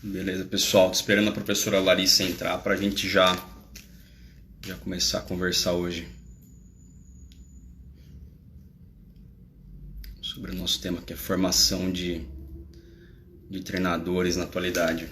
Beleza, pessoal. Tô esperando a professora Larissa entrar para a gente já começar a conversar hoje sobre o nosso tema, que é formação de treinadores na atualidade.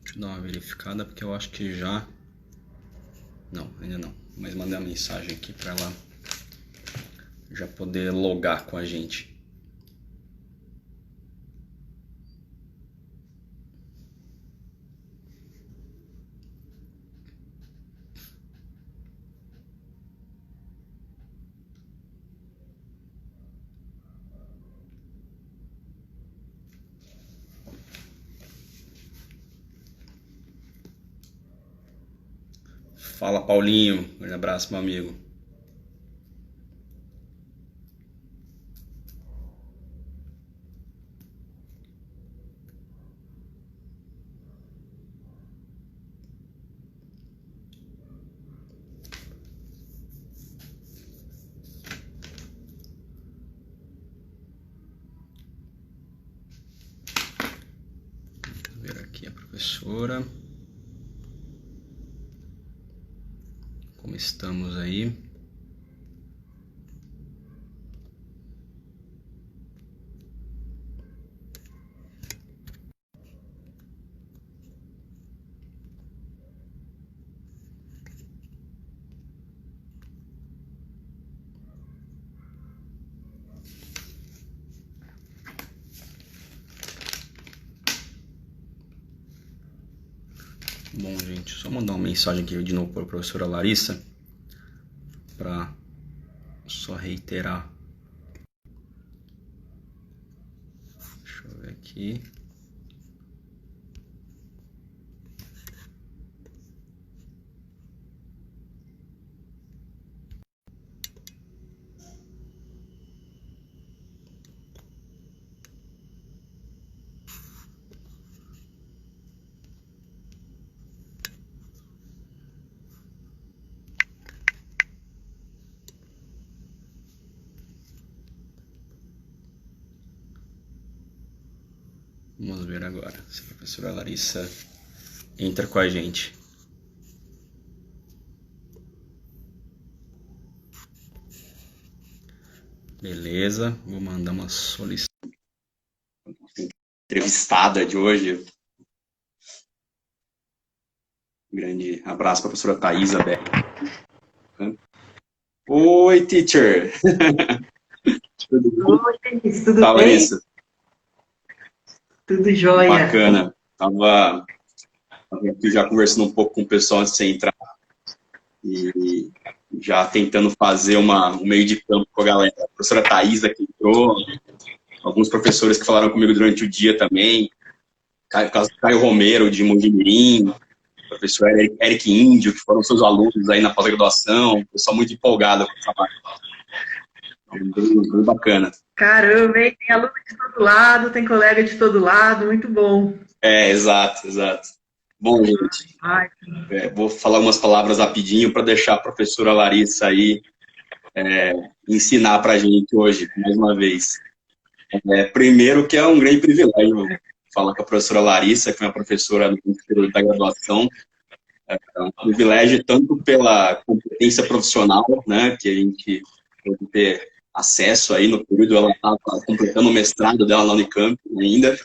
Deixa eu dar uma verificada porque eu acho que já... Não, ainda não. Mas mandei uma mensagem aqui para ela já poder logar com a gente. Fala, Paulinho. Um grande abraço, meu amigo. Vou ver aqui a professora. Como estamos aí? Bom, gente, só mandar uma mensagem aqui de novo para a professora Larissa, para só reiterar. Deixa eu ver aqui. Vamos ver agora se a professora Larissa entra com a gente. Beleza, vou mandar uma solicitação. Entrevistada de hoje. Um grande abraço para a professora Thaisa Beck. Oi, teacher! Oi, Denise, tudo Fala, bem? Larissa. Tudo jóia. Bacana. Tava aqui já conversando um pouco com o pessoal antes de você entrar e já tentando fazer um meio de campo com a galera. A professora Thaisa que entrou, alguns professores que falaram comigo durante o dia também, Caio Romero, de Mojimirim, o professor Eric Índio, que foram seus alunos aí na pós-graduação, pessoal muito empolgado com essa parte. Bem bacana. Caramba, hein? Tem aluno de todo lado, tem colega de todo lado, muito bom. Exato. Bom, gente, Ai, vou falar umas palavras rapidinho para deixar a professora Larissa aí ensinar para a gente hoje, mais uma vez. Primeiro que é um grande privilégio falar com a professora Larissa, que é uma professora no período da graduação. É um privilégio tanto pela competência profissional, né, que a gente pode ter acesso aí no período. Ela estava completando o mestrado dela na Unicamp ainda.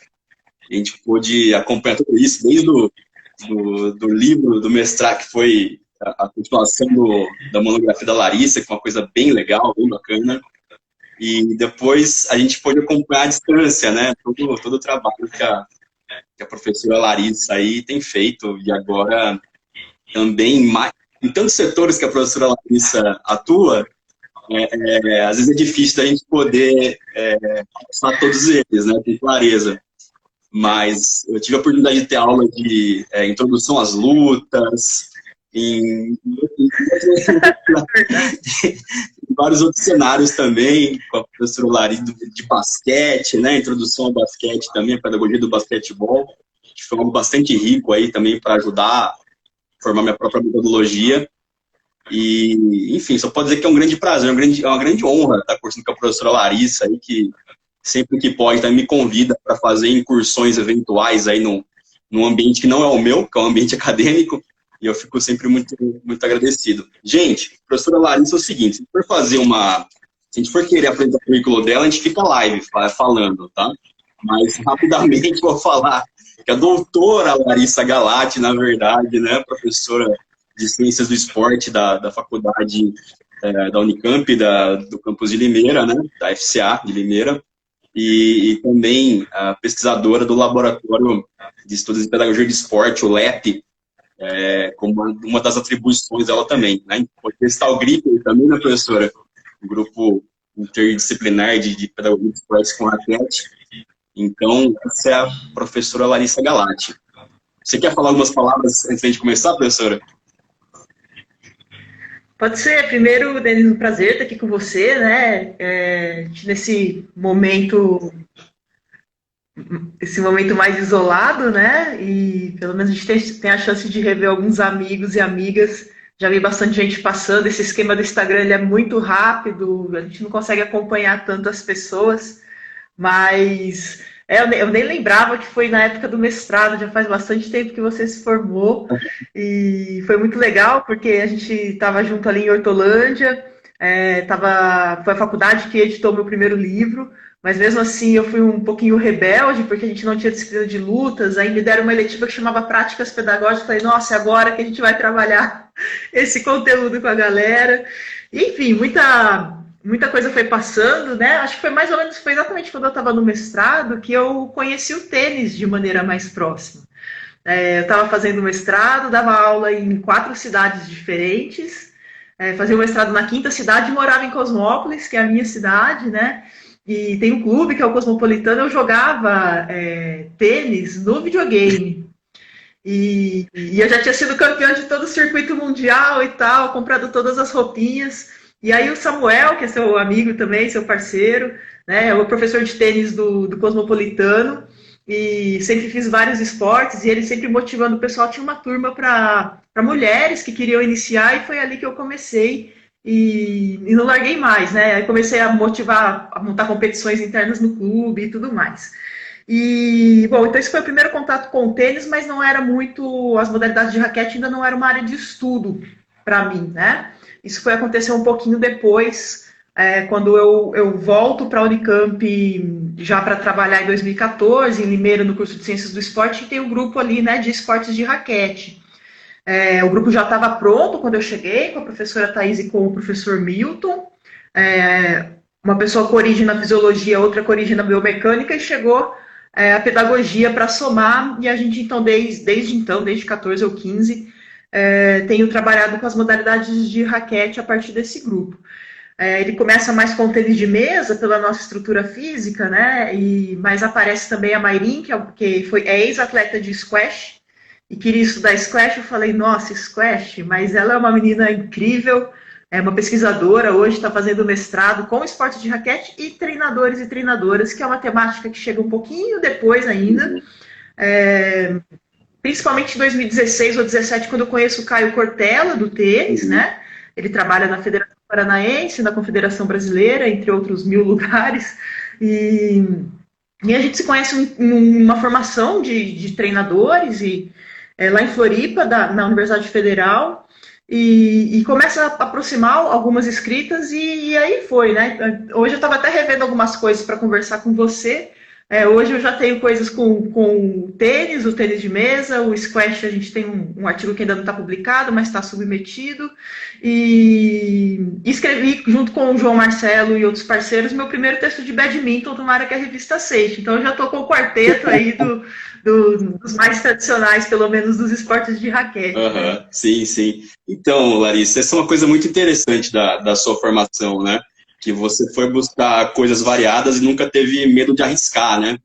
A gente pôde acompanhar tudo isso desde do livro do mestrado, que foi a continuação da monografia da Larissa, que é uma coisa bem legal, bem bacana. E depois a gente pôde acompanhar à distância, né, todo o trabalho que a professora Larissa aí tem feito, e agora também em tantos setores que a professora Larissa atua, às vezes é difícil da gente poder passar todos eles, né, com clareza. mas eu tive a oportunidade de ter aula de introdução às lutas, em vários outros cenários também, com a professora Lari de basquete, né? Introdução ao basquete também, a pedagogia do basquetebol, que foi algo bastante rico aí também para ajudar a formar minha própria metodologia. E, enfim, só pode dizer que é um grande prazer, é uma grande honra estar cursando com a professora Larissa aí, que sempre que pode também me convida para fazer incursões eventuais aí num ambiente que não é o meu, que é um ambiente acadêmico, e eu fico sempre muito, muito agradecido. Gente, professora Larissa, é o seguinte, se a gente for querer apresentar o currículo dela, a gente fica live falando, tá? Mas rapidamente vou falar que a doutora Larissa Galati, na verdade, né, professora de Ciências do Esporte da faculdade da Unicamp, do campus de Limeira, né, da FCA de Limeira, e também a pesquisadora do Laboratório de Estudos em Pedagogia de Esporte, o LEP, como uma das atribuições dela também, né? Porque está o GRIP também, né, professora? O grupo interdisciplinar de pedagogia de esportes com raquete. Então, essa é a professora Larissa Galati. Você quer falar algumas palavras antes de a gente começar, professora? Pode ser. Primeiro, Denis, um prazer estar aqui com você, né? Nesse momento mais isolado, né? E pelo menos a gente tem a chance de rever alguns amigos e amigas. Já vi bastante gente passando. Esse esquema do Instagram, ele é muito rápido, a gente não consegue acompanhar tanto as pessoas, mas eu nem lembrava que foi na época do mestrado, já faz bastante tempo que você se formou, e foi muito legal, porque a gente estava junto ali em Hortolândia, foi a faculdade que editou meu primeiro livro, mas mesmo assim eu fui um pouquinho rebelde, porque a gente não tinha disciplina de lutas, aí me deram uma eletiva que chamava Práticas Pedagógicas, falei, nossa, é agora que a gente vai trabalhar esse conteúdo com a galera. Enfim, muita coisa foi passando, né? Acho que foi exatamente quando eu estava no mestrado que eu conheci o tênis de maneira mais próxima. Eu estava fazendo mestrado, dava aula em 4 cidades diferentes, fazia o mestrado na 5ª cidade e morava em Cosmópolis, que é a minha cidade, né? E tem um clube, que é o Cosmopolitano, eu jogava tênis no videogame. E eu já tinha sido campeã de todo o circuito mundial e tal, comprado todas as roupinhas. E aí o Samuel, que é seu amigo também, seu parceiro, né, é o professor de tênis do Cosmopolitano, e sempre fiz vários esportes, e ele sempre motivando o pessoal. Tinha uma turma para mulheres que queriam iniciar, e foi ali que eu comecei. E não larguei mais, né? Aí comecei a motivar, a montar competições internas no clube e tudo mais. E, bom, então esse foi o primeiro contato com o tênis, mas não era muito, as modalidades de raquete ainda não era uma área de estudo para mim, né? Isso foi acontecer um pouquinho depois, quando eu volto para a Unicamp já para trabalhar em 2014, em Limeira, no curso de Ciências do Esporte, e tem um grupo ali, né, de esportes de raquete. O grupo já estava pronto quando eu cheguei, com a professora Thaís e com o professor Milton, uma pessoa com origem na fisiologia, outra com origem na biomecânica, e chegou a pedagogia para somar, e a gente então, desde 14 ou 15, tenho trabalhado com as modalidades de raquete a partir desse grupo. Ele começa mais com o tênis de mesa, pela nossa estrutura física, né? Mas aparece também a Mayrin, que é ex-atleta de squash, e queria estudar squash. Eu falei, nossa, squash, mas ela é uma menina incrível, é uma pesquisadora, hoje está fazendo mestrado com esporte de raquete e treinadores e treinadoras, que é uma temática que chega um pouquinho depois ainda, principalmente em 2016 ou 2017, quando eu conheço o Caio Cortella, do tênis, né? Ele trabalha na Federação Paranaense, na Confederação Brasileira, entre outros 1000 lugares, e a gente se conhece em uma formação de treinadores, lá em Floripa, na Universidade Federal, e começa a aproximar algumas escritas, e aí foi, né? Hoje eu estava até revendo algumas coisas para conversar com você. Hoje eu já tenho coisas com o tênis de mesa, o squash. A gente tem um artigo que ainda não está publicado, mas está submetido, e escrevi junto com o João Marcelo e outros parceiros meu primeiro texto de badminton numa área que é a revista Seixo. Então eu já estou com o quarteto aí dos mais tradicionais, pelo menos dos esportes de raquete. Né? Sim, sim. Então, Larissa, essa é uma coisa muito interessante da sua formação, né? Que você foi buscar coisas variadas e nunca teve medo de arriscar, né?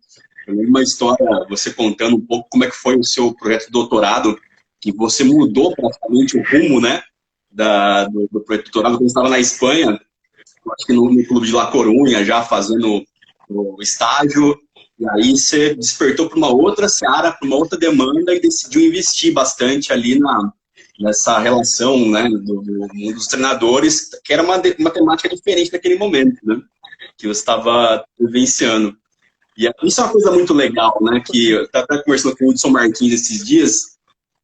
Eu lembro uma história, você contando um pouco como é que foi o seu projeto de doutorado, que você mudou praticamente o rumo, né, do projeto de doutorado, quando você estava na Espanha, acho que no Clube de La Coruña, já fazendo o estágio, e aí você despertou para uma outra seara, para uma outra demanda e decidiu investir bastante ali nessa relação, né, do mundo dos treinadores, que era uma temática diferente naquele momento, né, que você estava vivenciando. E isso é uma coisa muito legal, né, que eu estava até conversando com o Hudson Martins esses dias,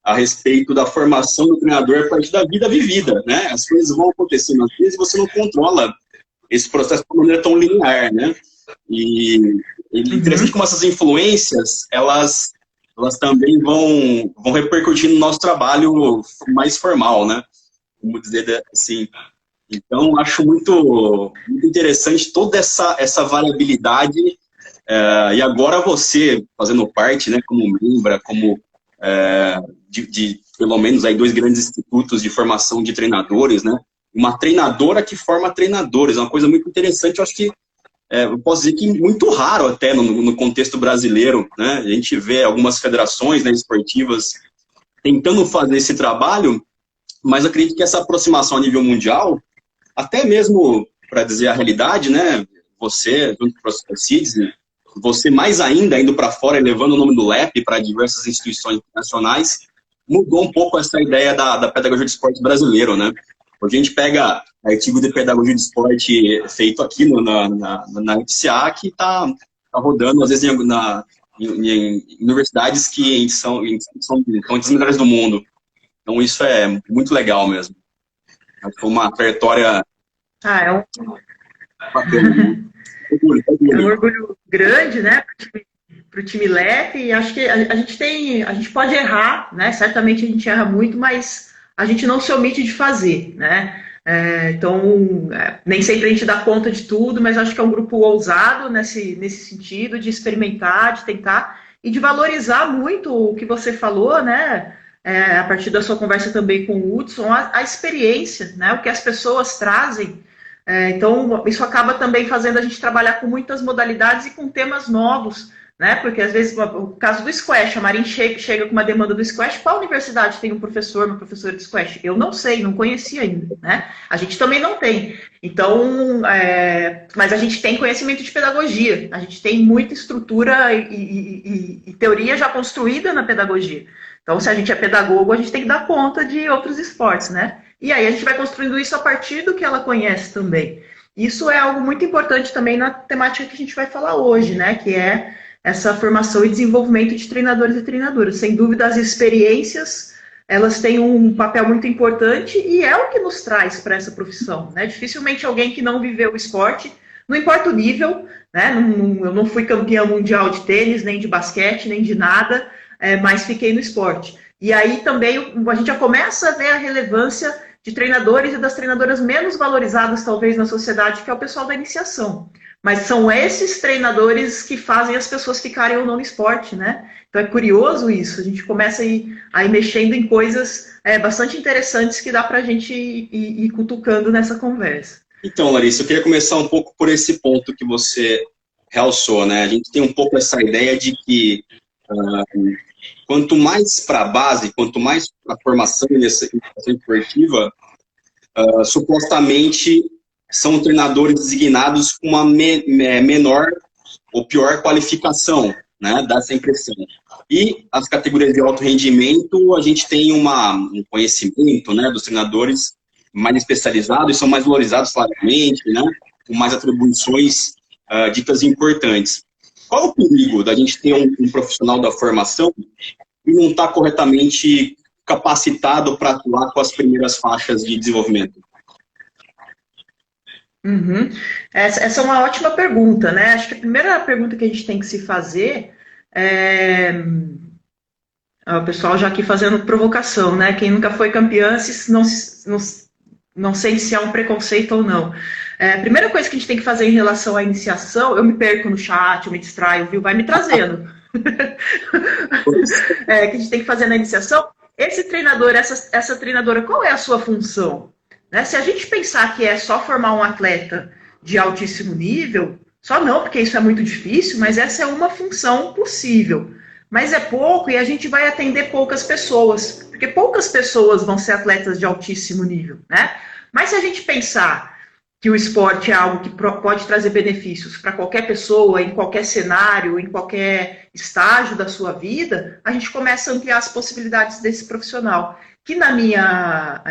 a respeito da formação do treinador a partir da vida vivida, né, as coisas vão acontecendo às vezes e você não controla esse processo de uma maneira tão linear, né, e interessante como essas influências, elas também vão repercutir no nosso trabalho mais formal, né, vamos dizer assim. Então, acho muito interessante toda essa variabilidade. E agora você, fazendo parte, né, como membro, como de pelo menos aí 2 grandes institutos de formação de treinadores, né, uma treinadora que forma treinadores, é uma coisa muito interessante, eu acho que eu posso dizer que muito raro até no contexto brasileiro, né, a gente vê algumas federações, né, esportivas tentando fazer esse trabalho, mas eu acredito que essa aproximação a nível mundial, até mesmo para dizer a realidade, né, você, junto com o professor Cides, você mais ainda indo para fora e levando o nome do LEP para diversas instituições internacionais, mudou um pouco essa ideia da pedagogia de esporte brasileiro, né? Hoje a gente pega artigo de pedagogia de esporte feito aqui na UFCA, que está rodando, às vezes, em universidades que são entre as melhores do mundo. Então, isso é muito legal mesmo. Foi uma trajetória... É um orgulho grande, né, para o time LEP, e acho que a gente pode errar, né, certamente a gente erra muito, mas a gente não se omite de fazer, né, então nem sempre a gente dá conta de tudo, mas acho que é um grupo ousado nesse sentido, de experimentar, de tentar, e de valorizar muito o que você falou, né, a partir da sua conversa também com o Hudson, a experiência, né, o que as pessoas trazem. Então, isso acaba também fazendo a gente trabalhar com muitas modalidades e com temas novos, né? Porque, às vezes, o caso do squash, a Marin chega com uma demanda do squash, qual universidade tem um professor, uma professora de squash? Eu não sei, não conheci ainda, né? A gente também não tem. Então, mas a gente tem conhecimento de pedagogia, a gente tem muita estrutura e teoria já construída na pedagogia. Então, se a gente é pedagogo, a gente tem que dar conta de outros esportes, né? E aí a gente vai construindo isso a partir do que ela conhece também. Isso é algo muito importante também na temática que a gente vai falar hoje, né? Que é essa formação e desenvolvimento de treinadores e treinadoras. Sem dúvida, as experiências, elas têm um papel muito importante e é o que nos traz para essa profissão, né? Dificilmente alguém que não viveu o esporte, não importa o nível, né? Eu não fui campeã mundial de tênis, nem de basquete, nem de nada, mas fiquei no esporte. E aí também a gente já começa a ver a relevância de treinadores e das treinadoras menos valorizadas, talvez, na sociedade, que é o pessoal da iniciação. Mas são esses treinadores que fazem as pessoas ficarem ou não no esporte, né? Então é curioso isso, a gente começa a ir mexendo em coisas bastante interessantes que dá pra gente ir cutucando nessa conversa. Então, Larissa, eu queria começar um pouco por esse ponto que você realçou, né? A gente tem um pouco essa ideia de que quanto mais para a base, quanto mais para a formação e essa educação esportiva, supostamente são treinadores designados com uma menor ou pior qualificação, né? Dá essa impressão. E as categorias de alto rendimento, a gente tem um conhecimento, né, dos treinadores mais especializados, são mais valorizados salarialmente, né? Com mais atribuições ditas importantes. Qual o perigo da gente ter um profissional da formação e não estar corretamente capacitado para atuar com as primeiras faixas de desenvolvimento? Uhum. Essa é uma ótima pergunta, né? Acho que a primeira pergunta que a gente tem que se fazer o pessoal já aqui fazendo provocação, né? Quem nunca foi campeão, não sei se é um preconceito ou não. A primeira coisa que a gente tem que fazer em relação à iniciação, eu me perco no chat, eu me distraio, viu? Vai me trazendo. Que a gente tem que fazer na iniciação, esse treinador, essa treinadora, qual é a sua função? Né? Se a gente pensar que é só formar um atleta de altíssimo nível, Só não, porque isso é muito difícil, mas essa é uma função possível. Mas é pouco e a gente vai atender poucas pessoas, porque poucas pessoas vão ser atletas de altíssimo nível, né? Mas se a gente pensar que o esporte é algo que pode trazer benefícios para qualquer pessoa, em qualquer cenário, em qualquer estágio da sua vida, a gente começa a ampliar as possibilidades desse profissional, que na minha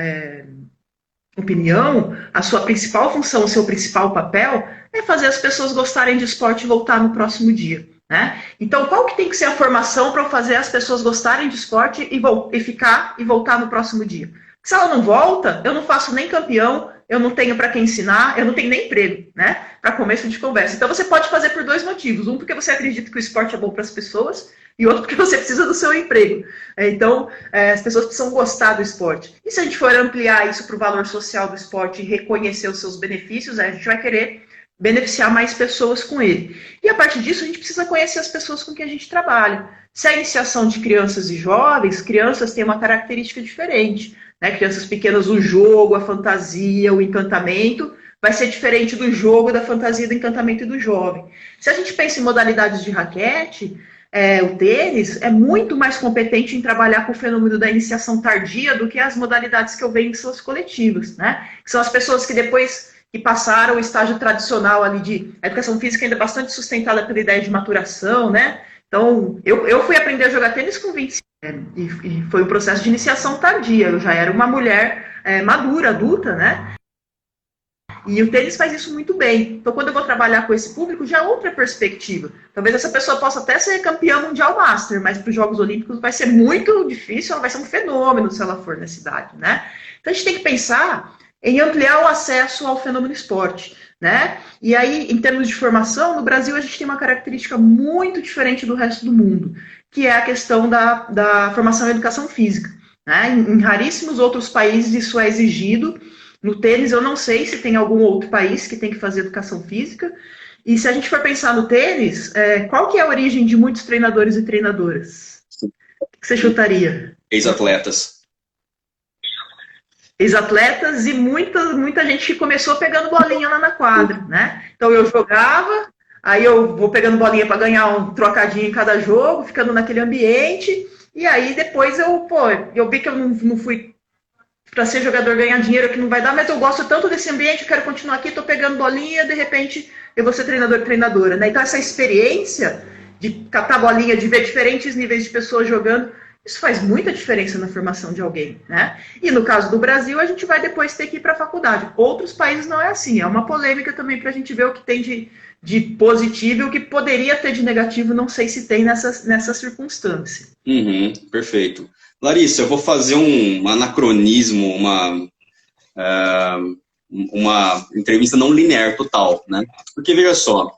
opinião, a sua principal função, o seu principal papel é fazer as pessoas gostarem de esporte e voltar no próximo dia. Né? Então, qual que tem que ser a formação para fazer as pessoas gostarem de esporte e ficar e voltar no próximo dia? Se ela não volta, eu não faço nem campeão, eu não tenho para quem ensinar, eu não tenho nem emprego, né? Para começo de conversa. Então, você pode fazer por dois motivos. Um, porque você acredita que o esporte é bom para as pessoas, e outro, porque você precisa do seu emprego. Então, as pessoas precisam gostar do esporte. E se a gente for ampliar isso para o valor social do esporte e reconhecer os seus benefícios, a gente vai querer beneficiar mais pessoas com ele. E a partir disso, a gente precisa conhecer as pessoas com quem a gente trabalha. Se a iniciação de crianças e jovens, crianças têm uma característica diferente. Né? Crianças pequenas, o jogo, a fantasia, o encantamento, vai ser diferente do jogo, da fantasia, do encantamento e do jovem. Se a gente pensa em modalidades de raquete, o tênis é muito mais competente em trabalhar com o fenômeno da iniciação tardia do que as modalidades que eu vejo em suas coletivas. Né? Que são as pessoas que depois que passaram o estágio tradicional ali de a educação física ainda bastante sustentada pela ideia de maturação, né? Então, eu fui aprender a jogar tênis com 25 e foi um processo de iniciação tardia. Eu já era uma mulher madura, adulta, né? E o tênis faz isso muito bem. Então, quando eu vou trabalhar com esse público, já é outra perspectiva. Talvez essa pessoa possa até ser campeã mundial master, mas para os Jogos Olímpicos vai ser muito difícil, ela vai ser um fenômeno se ela for nessa idade, né? Então, a gente tem que pensar em ampliar o acesso ao fenômeno esporte, né? E aí, em termos de formação, no Brasil a gente tem uma característica muito diferente do resto do mundo, que é a questão da formação em educação física. Né? Em raríssimos outros países isso é exigido. No tênis eu não sei se tem algum outro país que tem que fazer educação física. E se a gente for pensar no tênis, qual que é a origem de muitos treinadores e treinadoras? O que você chutaria? Ex-atletas. Ex-atletas e muita gente que começou pegando bolinha lá na quadra, né? Então eu jogava, aí eu vou pegando bolinha para ganhar um trocadinho em cada jogo, ficando naquele ambiente, e aí depois eu vi que eu não fui para ser jogador ganhar dinheiro que não vai dar, mas eu gosto tanto desse ambiente, eu quero continuar aqui, tô pegando bolinha, de repente eu vou ser treinador e treinadora, né? Então essa experiência de catar bolinha, de ver diferentes níveis de pessoas jogando, isso faz muita diferença na formação de alguém, né? E no caso do Brasil, a gente vai depois ter que ir para a faculdade. Outros países não é assim. É uma polêmica também para a gente ver o que tem de positivo e o que poderia ter de negativo, não sei se tem nessa circunstância. Perfeito. Larissa, eu vou fazer um anacronismo, uma entrevista não linear total, né? Porque, veja só,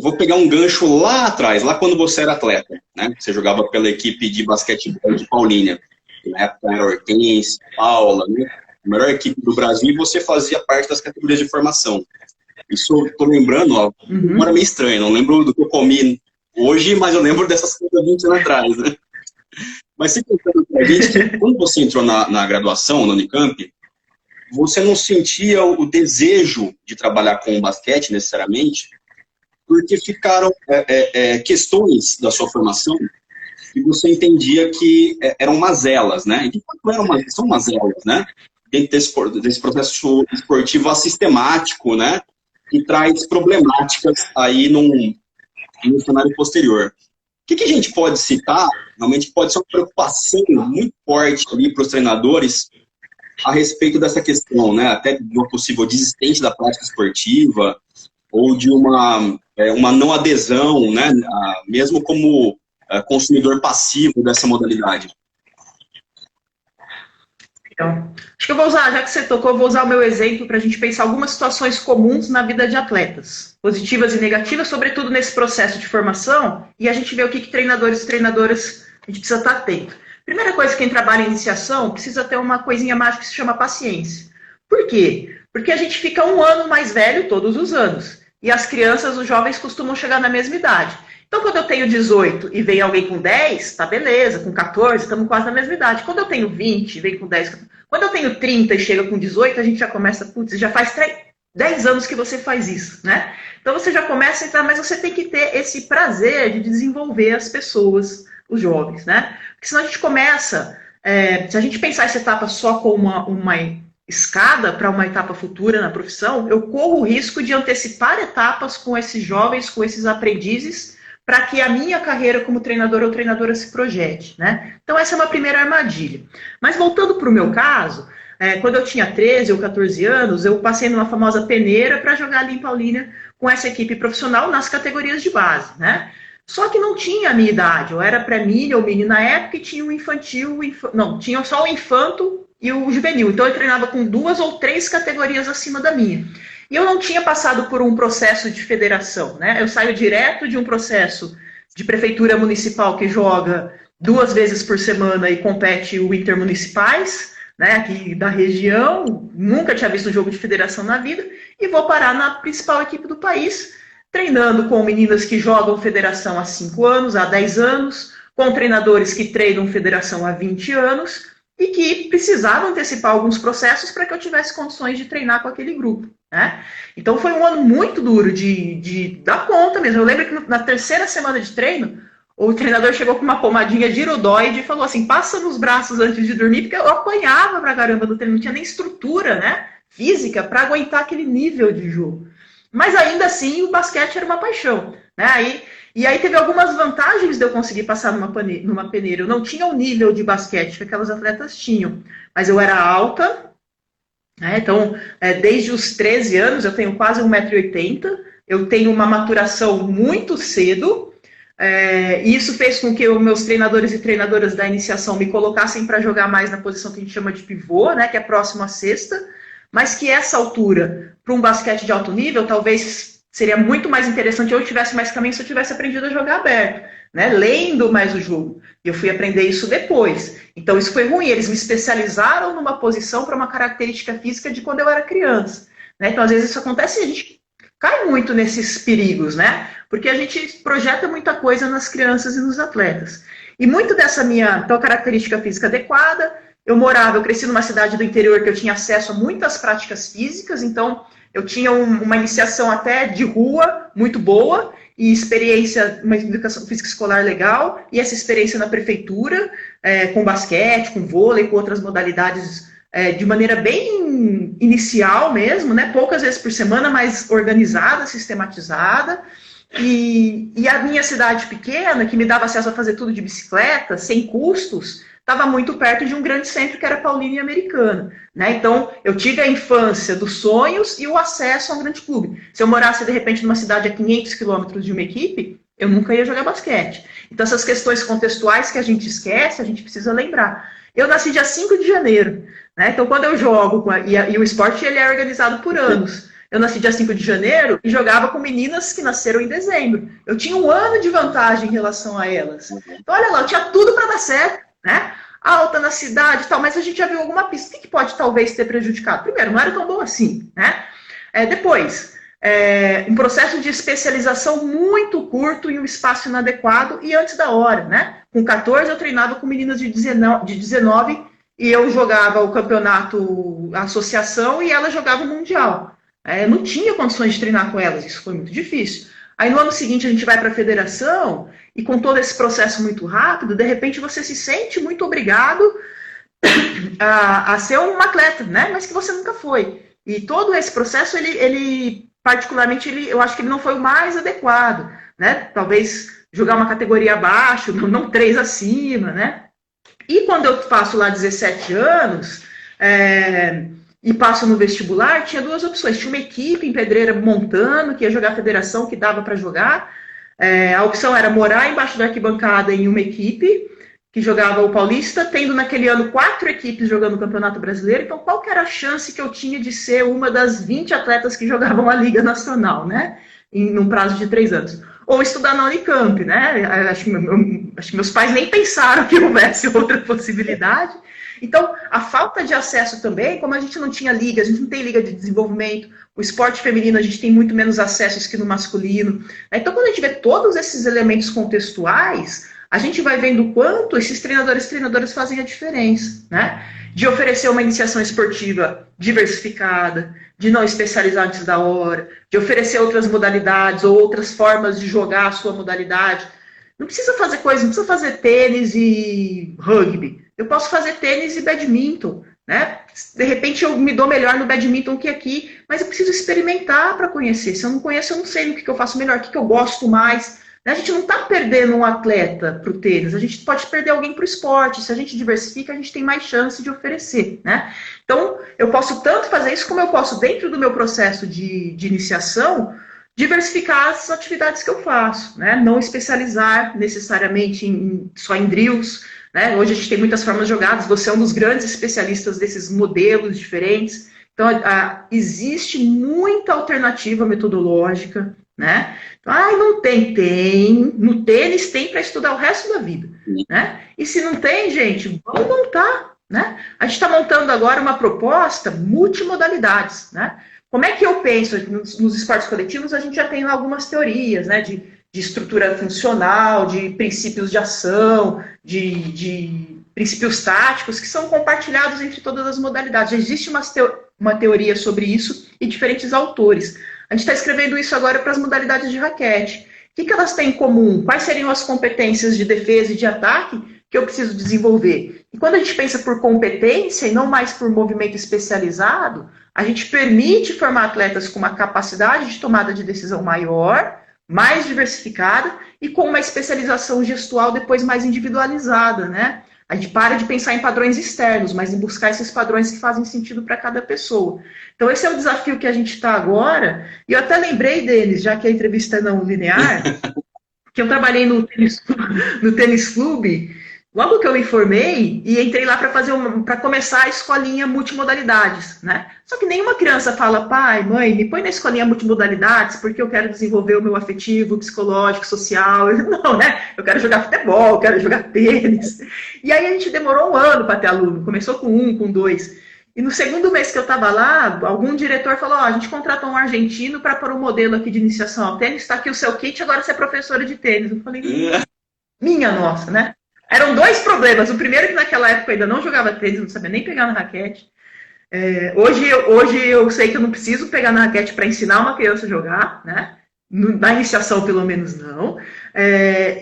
vou pegar um gancho lá atrás, lá quando você era atleta, né? Você jogava pela equipe de basquetebol de Paulínia, que na época era Hortência, Paula, né? A melhor equipe do Brasil, e você fazia parte das categorias de formação. Isso eu tô lembrando, era meio estranho, não lembro do que eu comi hoje, mas eu lembro dessas coisas 20 anos atrás, né? Mas se contando pra gente, que quando você entrou na graduação, na Unicamp, você não sentia o desejo de trabalhar com o basquete, necessariamente, porque ficaram questões da sua formação que você entendia que eram mazelas, né? E de fato são mazelas, né? Dentro desse processo esportivo assistemático, né? Que traz problemáticas aí no cenário posterior. O que a gente pode citar? Realmente pode ser uma preocupação muito forte ali para os treinadores a respeito dessa questão, né? Até de uma possível desistência da prática esportiva ou de uma não adesão, né? Mesmo como consumidor passivo dessa modalidade. Então, acho que eu vou usar, já que você tocou, eu vou usar o meu exemplo para a gente pensar algumas situações comuns na vida de atletas, positivas e negativas, sobretudo nesse processo de formação, e a gente vê o que treinadores e treinadoras a gente precisa estar atento. Primeira coisa, quem trabalha em iniciação precisa ter uma coisinha mágica que se chama paciência. Por quê? Porque a gente fica um ano mais velho todos os anos, e as crianças, os jovens costumam chegar na mesma idade. Então, quando eu tenho 18 e vem alguém com 10, tá beleza, com 14, estamos quase na mesma idade. Quando eu tenho 20 e vem com 10, quando eu tenho 30 e chega com 18, a gente já começa, putz, já faz 10 anos que você faz isso, né? Então você já começa a entrar, mas você tem que ter esse prazer de desenvolver as pessoas, os jovens, né? Porque senão a gente começa, se a gente pensar essa etapa só como uma escada para uma etapa futura na profissão, eu corro o risco de antecipar etapas com esses jovens, com esses aprendizes, para que a minha carreira como treinador ou treinadora se projete, né? Então essa é uma primeira armadilha. Mas voltando para o meu caso, quando eu tinha 13 ou 14 anos, eu passei numa famosa peneira para jogar ali em Paulínia com essa equipe profissional nas categorias de base, né? Só que não tinha a minha idade, eu era pré-mini ou mini na época e tinha o infantil, não, tinha só o infanto e o juvenil. Então eu treinava com 2 ou 3 categorias acima da minha. E eu não tinha passado por um processo de federação, né? Eu saio direto de um processo de prefeitura municipal que joga 2 vezes por semana e compete o intermunicipais, né, aqui da região, nunca tinha visto um jogo de federação na vida, e vou parar na principal equipe do país, treinando com meninas que jogam federação há 5 anos, há 10 anos, com treinadores que treinam federação há 20 anos, e que precisavam antecipar alguns processos para que eu tivesse condições de treinar com aquele grupo, né? Então foi um ano muito duro de dar conta mesmo. Eu lembro que na terceira semana de treino, o treinador chegou com uma pomadinha de irodoide e falou assim, passa nos braços antes de dormir, porque eu apanhava pra caramba no treino, não tinha nem estrutura, né, física para aguentar aquele nível de jogo. Mas ainda assim, o basquete era uma paixão, né? E aí teve algumas vantagens de eu conseguir passar numa peneira. Eu não tinha o nível de basquete que aquelas atletas tinham, mas eu era alta, né? Então, desde os 13 anos, eu tenho quase 1,80 m, eu tenho uma maturação muito cedo, e isso fez com que os meus treinadores e treinadoras da iniciação me colocassem para jogar mais na posição que a gente chama de pivô, né, que é próximo à cesta, mas que essa altura, para um basquete de alto nível, talvez seria muito mais interessante eu tivesse mais caminho se eu tivesse aprendido a jogar aberto, né, lendo mais o jogo. E eu fui aprender isso depois. Então isso foi ruim, eles me especializaram numa posição para uma característica física de quando eu era criança, né? Então às vezes isso acontece e a gente cai muito nesses perigos, né? Porque a gente projeta muita coisa nas crianças e nos atletas. E muito dessa minha característica física adequada, eu cresci numa cidade do interior que eu tinha acesso a muitas práticas físicas, então eu tinha uma iniciação até de rua muito boa, e experiência, uma educação física escolar legal, e essa experiência na prefeitura, com basquete, com vôlei, com outras modalidades, de maneira bem inicial mesmo, né? Poucas vezes por semana, mas organizada, sistematizada. E a minha cidade pequena, que me dava acesso a fazer tudo de bicicleta, sem custos, estava muito perto de um grande centro que era Paulínia e Americana, né? Então, eu tive a infância dos sonhos e o acesso a um grande clube. Se eu morasse, de repente, numa cidade a 500 quilômetros de uma equipe, eu nunca ia jogar basquete. Então, essas questões contextuais que a gente esquece, a gente precisa lembrar. Eu nasci dia 5 de janeiro, né? Então, quando eu jogo, e o esporte ele é organizado por anos. Eu nasci dia 5 de janeiro e jogava com meninas que nasceram em dezembro. Eu tinha 1 ano de vantagem em relação a elas. Então, olha lá, eu tinha tudo para dar certo, né? Alta na cidade e tal, mas a gente já viu alguma pista. O que pode talvez ter prejudicado? Primeiro, não era tão bom assim, né? Depois, um processo de especialização muito curto em um espaço inadequado e antes da hora, né? Com 14 eu treinava com meninas de 19 e eu jogava o campeonato, a associação, e ela jogava o mundial. Eu não tinha condições de treinar com elas, isso foi muito difícil. Aí no ano seguinte a gente vai para a federação e com todo esse processo muito rápido, de repente você se sente muito obrigado a ser um atleta, né? Mas que você nunca foi. E todo esse processo, particularmente, eu acho que ele não foi o mais adequado, né? Talvez jogar uma categoria abaixo, não 3 acima, né? E quando eu faço lá 17 anos, e passo no vestibular, tinha 2 opções. Tinha uma equipe em Pedreira montando, que ia jogar a federação, que dava para jogar. A opção era morar embaixo da arquibancada em uma equipe, que jogava o Paulista, tendo naquele ano 4 equipes jogando o Campeonato Brasileiro. Então, qual que era a chance que eu tinha de ser uma das 20 atletas que jogavam a Liga Nacional, né? Num prazo de 3 anos. Ou estudar na Unicamp, né? Acho que meus pais nem pensaram que houvesse outra possibilidade. Então, a falta de acesso também, como a gente não tinha liga, a gente não tem liga de desenvolvimento, o esporte feminino a gente tem muito menos acessos que no masculino. Então, quando a gente vê todos esses elementos contextuais, a gente vai vendo o quanto esses treinadores e treinadoras fazem a diferença, né? de oferecer uma iniciação esportiva diversificada, de não especializar antes da hora, de oferecer outras modalidades ou outras formas de jogar a sua modalidade. Não precisa fazer coisa, não precisa fazer tênis e rugby. Eu posso fazer tênis e badminton, né? De repente eu me dou melhor no badminton que aqui, mas eu preciso experimentar para conhecer. Se eu não conheço, eu não sei o que eu faço melhor, o que eu gosto mais. A gente não está perdendo um atleta para o tênis, a gente pode perder alguém para o esporte. Se a gente diversifica, a gente tem mais chance de oferecer, né? Então, eu posso tanto fazer isso, como eu posso, dentro do meu processo de iniciação, diversificar as atividades que eu faço, né? Não especializar necessariamente só em drills, né? Hoje a gente tem muitas formas jogadas, você é um dos grandes especialistas desses modelos diferentes. Então, existe muita alternativa metodológica, né? Não tem. No tênis tem para estudar o resto da vida, né? E se não tem, gente, vamos montar, né? A gente está montando agora uma proposta multimodalidades, né? Como é que eu penso? Nos esportes coletivos a gente já tem algumas teorias, né? De estrutura funcional, de princípios de ação, de princípios táticos que são compartilhados entre todas as modalidades. Já existe uma teoria sobre isso e diferentes autores. A gente está escrevendo isso agora para as modalidades de raquete. O que elas têm em comum? Quais seriam as competências de defesa e de ataque que eu preciso desenvolver? E quando a gente pensa por competência e não mais por movimento especializado, a gente permite formar atletas com uma capacidade de tomada de decisão maior, mais diversificada e com uma especialização gestual depois mais individualizada, né? A gente para de pensar em padrões externos, mas em buscar esses padrões que fazem sentido para cada pessoa. Então, esse é o desafio que a gente está agora. E eu até lembrei deles, já que a entrevista é não linear, que eu trabalhei no tênis clube, logo que eu me formei, e entrei lá para começar a escolinha multimodalidades, né? Só que nenhuma criança fala, pai, mãe, me põe na escolinha multimodalidades porque eu quero desenvolver o meu afetivo, psicológico, social. Não, né? Eu quero jogar futebol, eu quero jogar tênis. E aí a gente demorou um ano para ter aluno. Começou com 1, com 2. E no segundo mês que eu estava lá, algum diretor falou, a gente contratou um argentino para pôr um modelo aqui de iniciação ao tênis, está aqui o seu kit, agora você é professora de tênis. Eu falei, minha nossa, né? Eram 2 problemas. O primeiro é que naquela época eu ainda não jogava tênis, não sabia nem pegar na raquete. Hoje eu sei que eu não preciso pegar na raquete para ensinar uma criança a jogar, né? Na iniciação, pelo menos, não.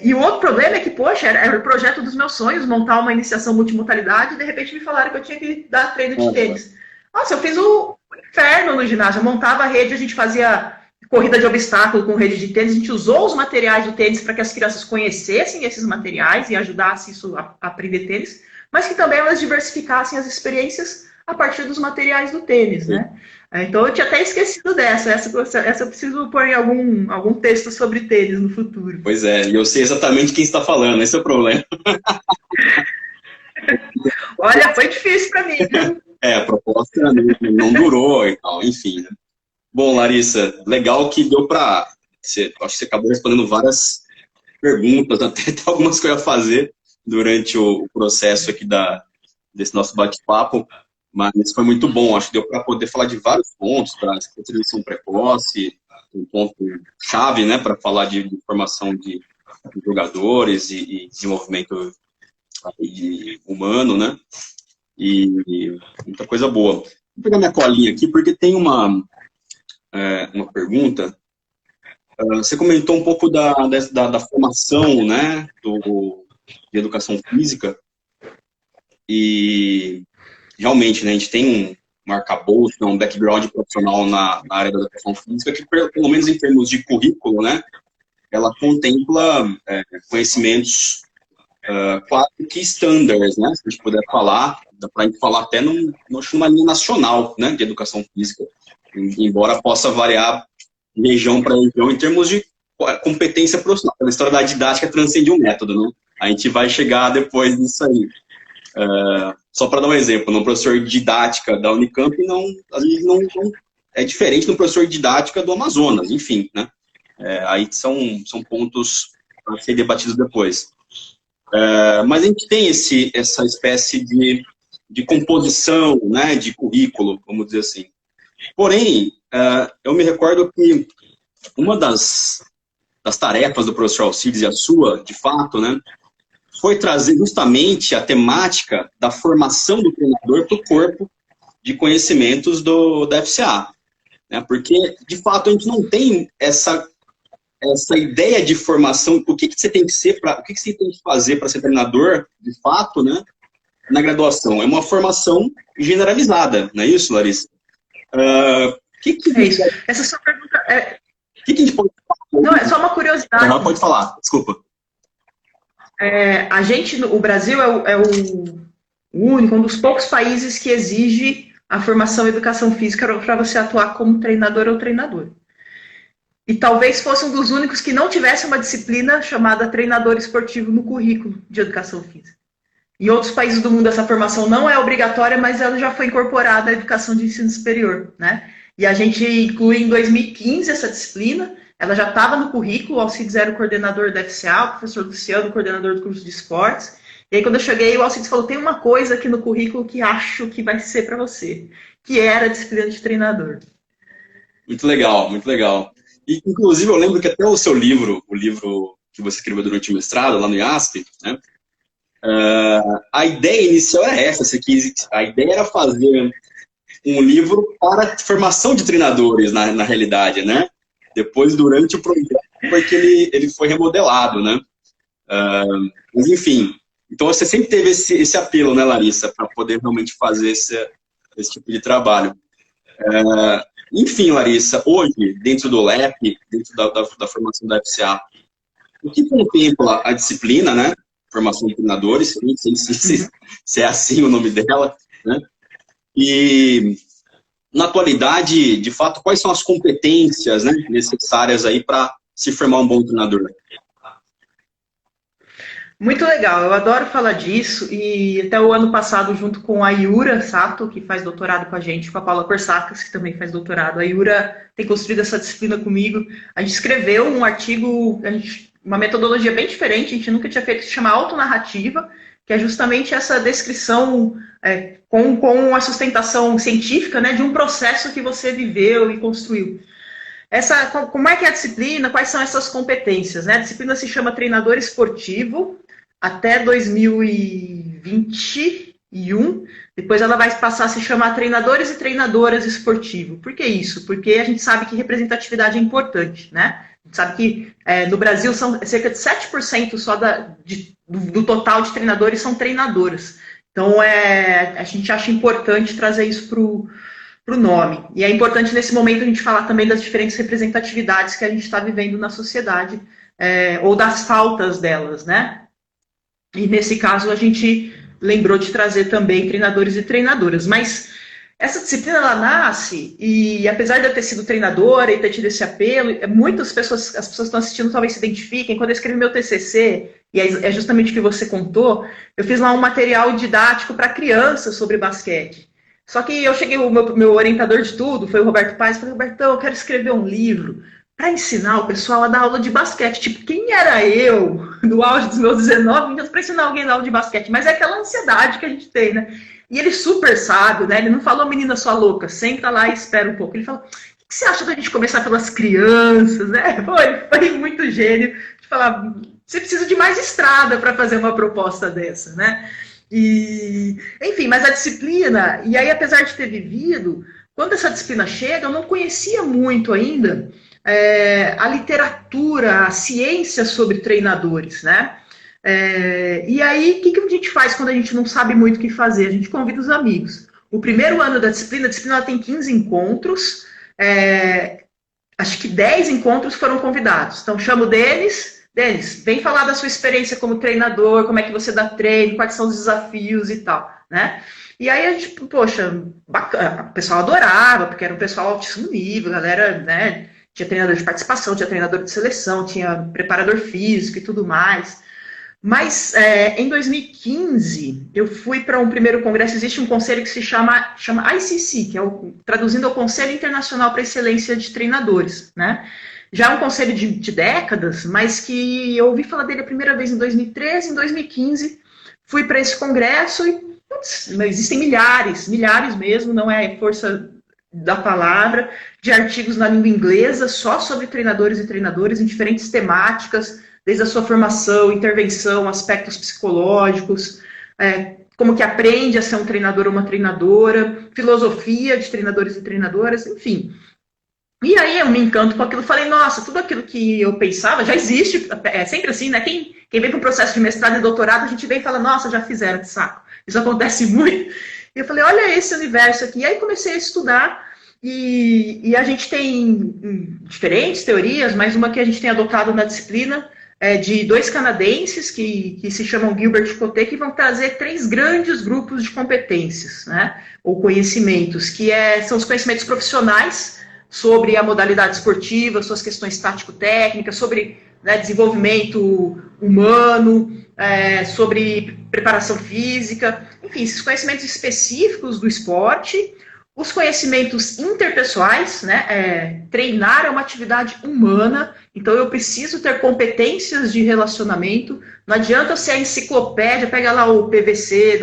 E o outro problema é que, poxa, era o projeto dos meus sonhos, montar uma iniciação multimodalidade, e de repente me falaram que eu tinha que dar treino de tênis. Nossa, eu fiz o inferno no ginásio. Eu montava a rede, a gente fazia corrida de obstáculo com rede de tênis, a gente usou os materiais do tênis para que as crianças conhecessem esses materiais e ajudassem isso a aprender tênis, mas que também elas diversificassem as experiências a partir dos materiais do tênis, né? Então eu tinha até esquecido dessa. Essa eu preciso pôr em algum texto sobre tênis no futuro. Pois é, e eu sei exatamente quem está falando, esse é o problema. Olha, foi difícil para mim, viu? A proposta não durou e tal, enfim, né? Bom, Larissa, legal que deu para... Acho que você acabou respondendo várias perguntas, até algumas que eu ia fazer durante o processo aqui desse nosso bate-papo, mas foi muito bom. Acho que deu para poder falar de vários pontos, para a contribuição precoce, um ponto chave, né, para falar de formação de jogadores e desenvolvimento humano, né, e muita coisa boa. Vou pegar minha colinha aqui, porque tem uma pergunta. Você comentou um pouco da formação, né, de educação física, e realmente, né, a gente tem um arcabouço, um background profissional na área da educação física, que pelo menos em termos de currículo, né, ela contempla conhecimentos quase que standards, né, se a gente puder falar, dá para a gente falar até numa linha nacional, né, de educação física, embora possa variar de região para região em termos de competência profissional. A história da didática transcende um método, né? A gente vai chegar depois disso aí. Só para dar um exemplo, um professor de didática da Unicamp às vezes não é diferente do professor de didática do Amazonas, enfim, né? Aí são pontos para ser debatidos depois. Mas a gente tem essa espécie de composição, né, de currículo, vamos dizer assim. Porém, eu me recordo que uma das tarefas do professor Alcides e a sua, de fato, né, foi trazer justamente a temática da formação do treinador para o corpo de conhecimentos da FCA. Né? Porque, de fato, a gente não tem essa ideia de formação, o que você tem que ser, o que você tem que fazer para ser treinador, de fato, né, na graduação. É uma formação generalizada, não é isso, Larissa? É isso. Essa sua pergunta é... O que a gente pode falar? Não, é só uma curiosidade. Pode falar, desculpa. O Brasil é o único, um dos poucos países que exige a formação em educação física para você atuar como treinador ou treinador. E talvez fosse um dos únicos que não tivesse uma disciplina chamada treinador esportivo no currículo de educação física. Em outros países do mundo essa formação não é obrigatória, mas ela já foi incorporada à educação de ensino superior, né? E a gente inclui em 2015 essa disciplina, ela já estava no currículo, o Alcides era o coordenador da FCA, o professor Luciano, o coordenador do curso de esportes. E aí quando eu cheguei, o Alcides falou, tem uma coisa aqui no currículo que acho que vai ser para você, que era a disciplina de treinador. Muito legal, muito legal. E, inclusive, eu lembro que até o seu livro, o livro que você escreveu durante o mestrado, lá no IASP, né? A ideia inicial era essa, a ideia era fazer um livro para formação de treinadores, na realidade, né? Depois, durante o projeto, porque ele foi remodelado, né? Mas, enfim, então você sempre teve esse apelo, né, Larissa, para poder realmente fazer esse tipo de trabalho. Enfim, Larissa, hoje, dentro do LEP, dentro da formação da FCA, o que contempla a disciplina, né? Formação de treinadores, não sei se é assim o nome dela, né? E, na atualidade, de fato, quais são as competências, né, necessárias aí para se formar um bom treinador? Muito legal, eu adoro falar disso, e até o ano passado, junto com a Yura Sato, que faz doutorado com a gente, com a Paula Corsacas, que também faz doutorado, a Yura tem construído essa disciplina comigo, a gente escreveu um artigo, uma metodologia bem diferente, a gente nunca tinha feito, que se chama autonarrativa, que é justamente essa descrição com a sustentação científica, né, de um processo que você viveu e construiu. Como é que é a disciplina? Quais são essas competências? Né? A disciplina se chama treinador esportivo até 2021. Depois ela vai passar a se chamar treinadores e treinadoras esportivo. Por que isso? Porque a gente sabe que representatividade é importante, né? A gente sabe que no Brasil são cerca de 7% só do total de treinadores são treinadoras. Então a gente acha importante trazer isso para o nome. E é importante nesse momento a gente falar também das diferentes representatividades que a gente está vivendo na sociedade, ou das faltas delas, né? E nesse caso a gente lembrou de trazer também treinadores e treinadoras. Mas essa disciplina ela nasce, e apesar de eu ter sido treinadora e ter tido esse apelo, as pessoas que estão assistindo talvez se identifiquem. Quando eu escrevi meu TCC, e é justamente o que você contou, eu fiz lá um material didático para crianças sobre basquete. Só que eu cheguei, o meu orientador de tudo foi o Roberto Paes, falei, Robertão, eu quero escrever um livro para ensinar o pessoal a dar aula de basquete. Tipo, quem era eu, no auge dos meus 19 anos, para ensinar alguém a dar aula de basquete? Mas é aquela ansiedade que a gente tem, né? E ele super sábio, né? Ele não falou, menina sua louca, senta lá e espera um pouco. Ele falou, o que você acha da gente começar pelas crianças, né? Foi muito gênio de falar, você precisa de mais estrada para fazer uma proposta dessa, né? Enfim, mas a disciplina, e aí apesar de ter vivido, quando essa disciplina chega, eu não conhecia muito ainda a literatura, a ciência sobre treinadores, né? E aí, o que a gente faz quando a gente não sabe muito o que fazer? A gente convida os amigos. O primeiro ano da disciplina, a disciplina tem 15 encontros, acho que 10 encontros foram convidados. Então, chamo o Denis, vem falar da sua experiência como treinador, como é que você dá treino, quais são os desafios e tal, né? E aí a gente, poxa, bacana, o pessoal adorava, porque era um pessoal altíssimo nível, galera, né? Tinha treinador de participação, tinha treinador de seleção, tinha preparador físico e tudo mais. Mas em 2015, eu fui para um primeiro congresso, existe um conselho que se chama ICC, que é traduzindo ao Conselho Internacional para a Excelência de Treinadores, né? Já é um conselho de décadas, mas que eu ouvi falar dele a primeira vez em 2013, em 2015, fui para esse congresso e existem milhares mesmo, não é força da palavra, de artigos na língua inglesa só sobre treinadores e treinadoras em diferentes temáticas, desde a sua formação, intervenção, aspectos psicológicos, como que aprende a ser um treinador ou uma treinadora, filosofia de treinadores e treinadoras, enfim. E aí eu me encanto com aquilo, falei, nossa, tudo aquilo que eu pensava já existe, é sempre assim, né? Quem vem para o processo de mestrado e doutorado, a gente vem e fala, nossa, já fizeram, que saco. Isso acontece muito. E eu falei, olha esse universo aqui. E aí comecei a estudar, e a gente tem diferentes teorias, mas uma que a gente tem adotado na disciplina é de 2 canadenses que se chamam Gilbert e Coté, que vão trazer 3 grandes grupos de competências, né? Ou conhecimentos, que são os conhecimentos profissionais, sobre a modalidade esportiva, suas questões tático-técnicas, sobre, né, desenvolvimento humano, sobre preparação física, enfim, esses conhecimentos específicos do esporte, os conhecimentos interpessoais, né, treinar é uma atividade humana, então eu preciso ter competências de relacionamento, não adianta eu ser a enciclopédia, pega lá o PVC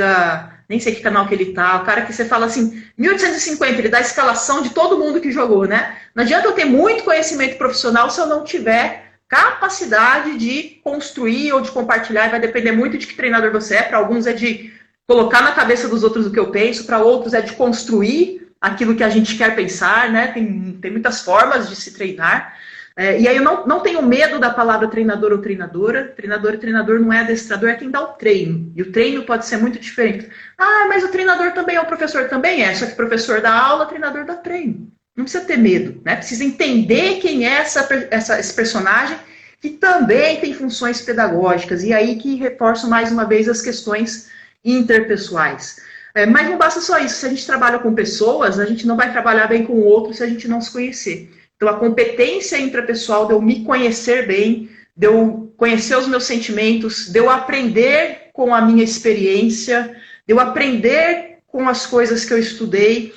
nem sei que canal que ele tá, o cara que você fala assim, 1850, ele dá a escalação de todo mundo que jogou, né? Não adianta eu ter muito conhecimento profissional se eu não tiver capacidade de construir ou de compartilhar, vai depender muito de que treinador você é, para alguns é de colocar na cabeça dos outros o que eu penso, para outros é de construir aquilo que a gente quer pensar, né? Tem muitas formas de se treinar. E aí eu não tenho medo da palavra treinador ou treinadora. Treinador e treinador não é adestrador, é quem dá o treino. E o treino pode ser muito diferente. Ah, mas o treinador também é o professor, também é. Só que professor dá aula, treinador dá treino. Não precisa ter medo, né? Precisa entender quem é esse personagem que também tem funções pedagógicas. E aí que reforço mais uma vez as questões interpessoais. Mas não basta só isso. Se a gente trabalha com pessoas, a gente não vai trabalhar bem com o outro se a gente não se conhecer. Então, a competência intrapessoal de eu me conhecer bem, de eu conhecer os meus sentimentos, de eu aprender com a minha experiência, de eu aprender com as coisas que eu estudei,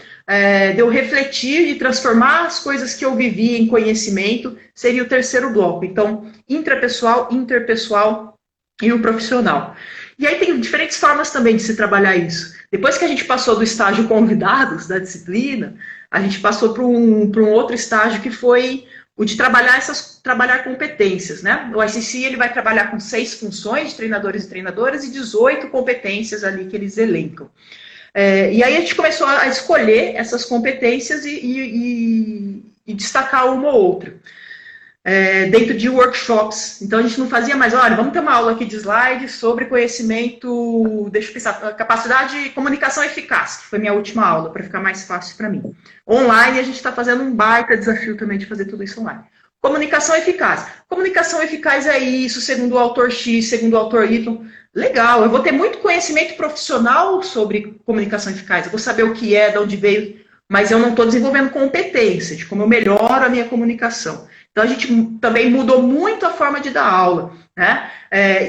de eu refletir e transformar as coisas que eu vivi em conhecimento, seria o terceiro bloco. Então, intrapessoal, interpessoal e o profissional. E aí tem diferentes formas também de se trabalhar isso. Depois que a gente passou do estágio convidados da disciplina, a gente passou para um outro estágio que foi o de trabalhar competências, né? O ICC ele vai trabalhar com 6 funções de treinadores e treinadoras e 18 competências ali que eles elencam. E aí a gente começou a escolher essas competências e destacar uma ou outra. Dentro de workshops. Então, a gente não fazia mais, olha, vamos ter uma aula aqui de slide sobre conhecimento, deixa eu pensar, capacidade de comunicação eficaz, que foi minha última aula, para ficar mais fácil para mim. Online, a gente está fazendo um baita desafio também de fazer tudo isso online. Comunicação eficaz. Comunicação eficaz é isso, segundo o autor X, segundo o autor Y. Legal, eu vou ter muito conhecimento profissional sobre comunicação eficaz, eu vou saber o que é, de onde veio, mas eu não estou desenvolvendo competência de como eu melhoro a minha comunicação. Então, a gente também mudou muito a forma de dar aula, né?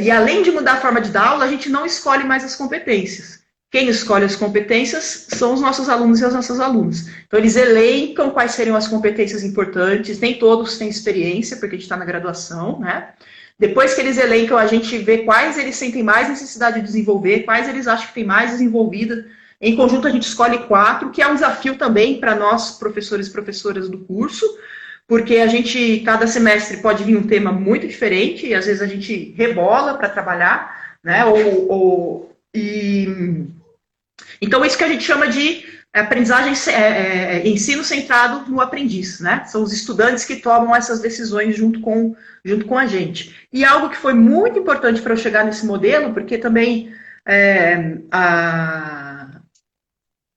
E além de mudar a forma de dar aula, a gente não escolhe mais as competências. Quem escolhe as competências são os nossos alunos e as nossas alunas. Então, eles elencam quais seriam as competências importantes, nem todos têm experiência, porque a gente está na graduação, né? Depois que eles elencam, a gente vê quais eles sentem mais necessidade de desenvolver, quais eles acham que tem mais desenvolvida. Em conjunto, a gente escolhe 4, que é um desafio também para nós, professores e professoras do curso, porque a gente, cada semestre, pode vir um tema muito diferente, e às vezes a gente rebola para trabalhar, né? Então, isso que a gente chama de aprendizagem, ensino centrado no aprendiz, né? São os estudantes que tomam essas decisões junto com a gente. E algo que foi muito importante para eu chegar nesse modelo, porque também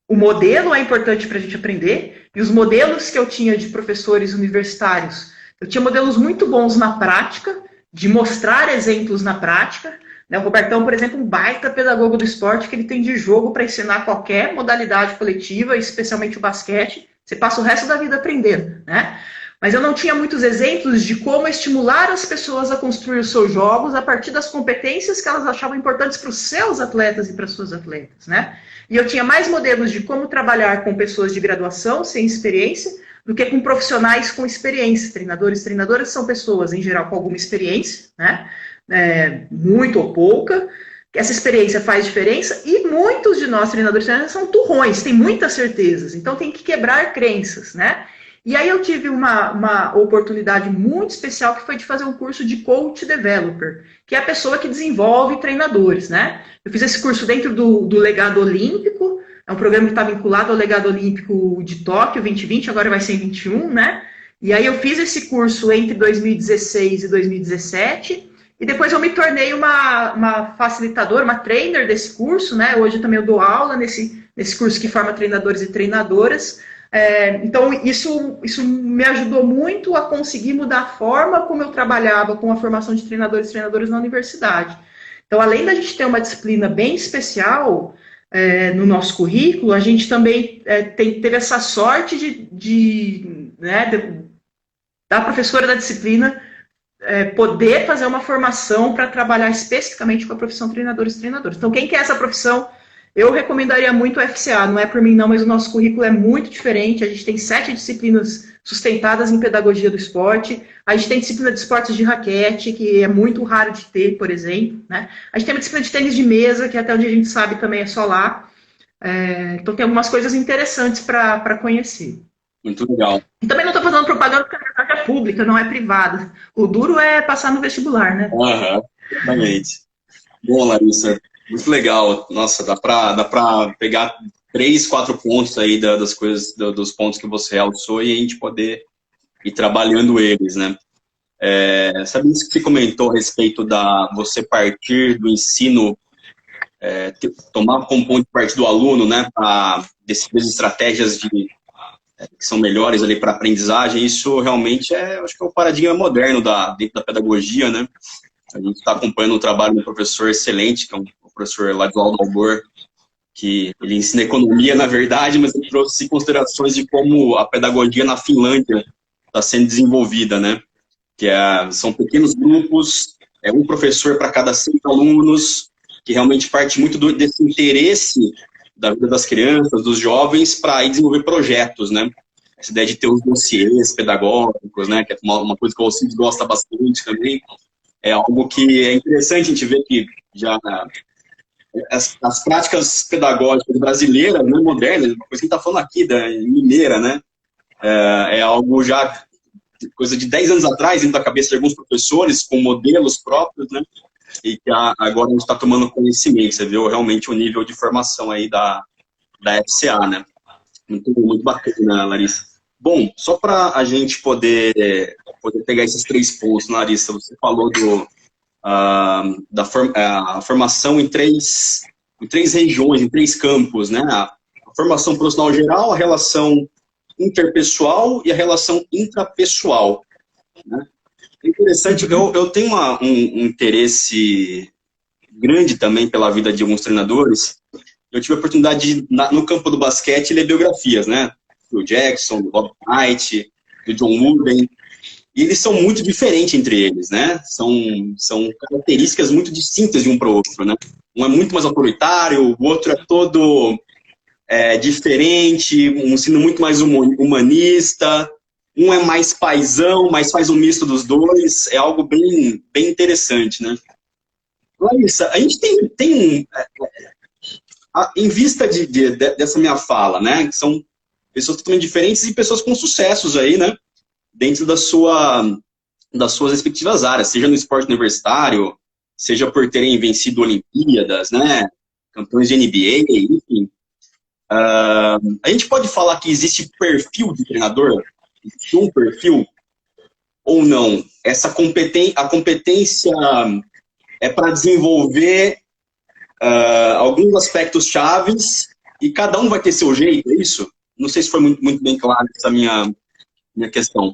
o modelo é importante para a gente aprender, e os modelos que eu tinha de professores universitários, eu tinha modelos muito bons na prática, de mostrar exemplos na prática, né? O Robertão, por exemplo, um baita pedagogo do esporte, que ele tem de jogo para ensinar qualquer modalidade coletiva, especialmente o basquete, você passa o resto da vida aprendendo, né? Mas eu não tinha muitos exemplos de como estimular as pessoas a construir os seus jogos a partir das competências que elas achavam importantes para os seus atletas e para as suas atletas, né? E eu tinha mais modelos de como trabalhar com pessoas de graduação, sem experiência, do que com profissionais com experiência. Treinadores e treinadoras são pessoas, em geral, com alguma experiência, né? Muito ou pouca. Essa experiência faz diferença e muitos de nós, treinadores e treinadoras, são turrões, têm muitas certezas. Então, tem que quebrar crenças, né? E aí eu tive uma oportunidade muito especial que foi de fazer um curso de Coach Developer, que é a pessoa que desenvolve treinadores, né? Eu fiz esse curso dentro do Legado Olímpico, é um programa que está vinculado ao Legado Olímpico de Tóquio 2020, agora vai ser em 21, né? E aí eu fiz esse curso entre 2016 e 2017, e depois eu me tornei uma facilitadora, uma trainer desse curso, né? Hoje também eu dou aula nesse curso que forma treinadores e treinadoras. Então, isso me ajudou muito a conseguir mudar a forma como eu trabalhava com a formação de treinadores e treinadoras na universidade. Então, além da gente ter uma disciplina bem especial no nosso currículo, a gente também teve essa sorte da professora da disciplina poder fazer uma formação para trabalhar especificamente com a profissão treinadores e treinadoras. Então, quem quer essa profissão, eu recomendaria muito o FCA. Não é por mim não, mas o nosso currículo é muito diferente. A gente tem 7 disciplinas sustentadas em pedagogia do esporte. A gente tem disciplina de esportes de raquete, que é muito raro de ter, por exemplo, né? A gente tem uma disciplina de tênis de mesa, que até onde a gente sabe também é só lá. Então, tem algumas coisas interessantes para conhecer. Muito legal. E também não estou fazendo propaganda porque a universidade é pública, não é privada. O duro é passar no vestibular, né? Exatamente. Bom, Larissa, muito legal. Nossa, dá para pegar 3, 4 pontos aí das coisas, dos pontos que você realçou e a gente poder ir trabalhando eles, né? Sabe isso que você comentou a respeito da você partir do ensino, tomar como ponto de partida do aluno, né? Para decidir estratégias que são melhores ali para aprendizagem, isso realmente acho que é o paradigma moderno dentro da pedagogia, né? A gente está acompanhando o trabalho de um professor excelente, que é um professor lá de Albor, que ele ensina economia, na verdade, mas ele trouxe considerações de como a pedagogia na Finlândia está sendo desenvolvida, né? Que são pequenos grupos, um professor para cada 5 alunos, que realmente parte muito desse interesse da vida das crianças, dos jovens, para ir desenvolver projetos, né? Essa ideia de ter os dossiês pedagógicos, né? Que é uma coisa que o Alcides gosta bastante também. É algo que é interessante a gente ver que já as práticas pedagógicas brasileiras, né, modernas, uma coisa que a gente está falando aqui, da mineira, né? É algo já, coisa de 10 anos atrás, dentro da cabeça de alguns professores, com modelos próprios, né? E que agora a gente está tomando conhecimento. Você viu realmente o nível de formação aí da FCA, né? Muito bacana, Larissa. Bom, só para a gente poder pegar esses 3 pontos, Larissa, você falou da formação em 3 regiões, em 3 campos, né? A formação profissional geral, a relação interpessoal e a relação intrapessoal, né? É interessante, eu tenho um interesse grande também pela vida de alguns treinadores. Eu tive a oportunidade de, no campo do basquete, ler biografias, né? Do Jackson, do Bob Knight, do John Wooden. E eles são muito diferentes entre eles, né? São características muito distintas de um para o outro, né? Um é muito mais autoritário, o outro é todo diferente, um ensino muito mais humanista. Um é mais paizão, mas faz um misto dos dois. É algo bem interessante, né? Larissa, a gente tem em vista dessa minha fala, né? Que são pessoas totalmente diferentes e pessoas com sucessos aí, né? Dentro das suas respectivas áreas, seja no esporte universitário, seja por terem vencido Olimpíadas, né? Campeões de NBA, enfim. A gente pode falar que existe perfil de treinador? Existe um perfil ou não? A competência é para desenvolver alguns aspectos chaves e cada um vai ter seu jeito, é isso? Não sei se foi muito bem claro essa minha questão.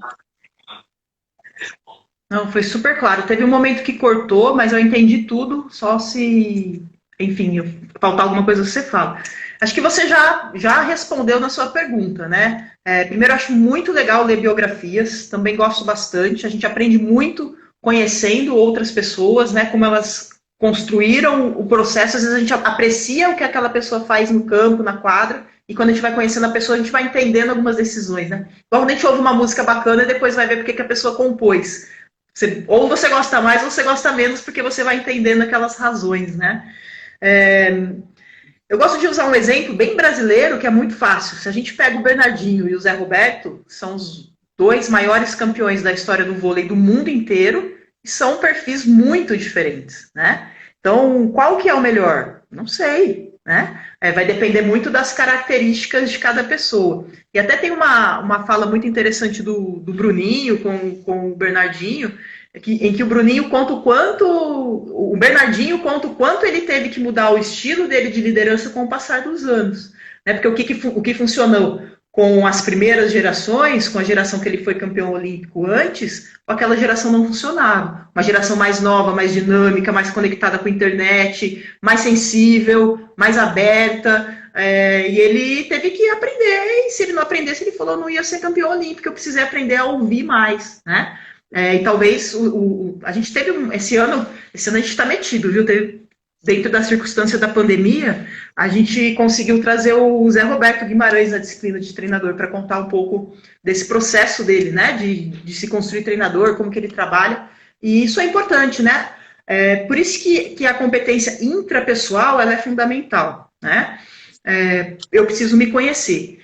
Não, foi super claro. Teve um momento que cortou, mas eu entendi tudo, só se, enfim, faltar alguma coisa que você fala. Acho que você já respondeu na sua pergunta, né? Primeiro, acho muito legal ler biografias, também gosto bastante. A gente aprende muito conhecendo outras pessoas, né? Como elas construíram o processo. Às vezes a gente aprecia o que aquela pessoa faz no campo, na quadra, e quando a gente vai conhecendo a pessoa, a gente vai entendendo algumas decisões, né? Igual quando a gente ouve uma música bacana e depois vai ver porque que a pessoa compôs. Ou você gosta mais ou você gosta menos, porque você vai entendendo aquelas razões, né? Eu gosto de usar um exemplo bem brasileiro que é muito fácil. Se a gente pega o Bernardinho e o Zé Roberto, são os dois maiores campeões da história do vôlei do mundo inteiro, e são perfis muito diferentes, né? Então, qual que é o melhor? Não sei, né? Vai depender muito das características de cada pessoa. E até tem uma fala muito interessante do Bruninho com o Bernardinho, em que o Bruninho conta o Bernardinho conta o quanto ele teve que mudar o estilo dele de liderança com o passar dos anos. Né? Porque o que funcionou com as primeiras gerações, com a geração que ele foi campeão olímpico antes, aquela geração não funcionava. Uma geração mais nova, mais dinâmica, mais conectada com a internet, mais sensível, mais aberta. E ele teve que aprender, e se ele não aprendesse, ele falou, não ia ser campeão olímpico, eu precisei aprender a ouvir mais, né? E talvez a gente teve esse ano a gente está metido, viu? Dentro da circunstância da pandemia, a gente conseguiu trazer o Zé Roberto Guimarães na disciplina de treinador para contar um pouco desse processo dele, né? De se construir treinador, como que ele trabalha. E isso é importante, né? Por isso que a competência intrapessoal ela é fundamental, né? Eu preciso me conhecer.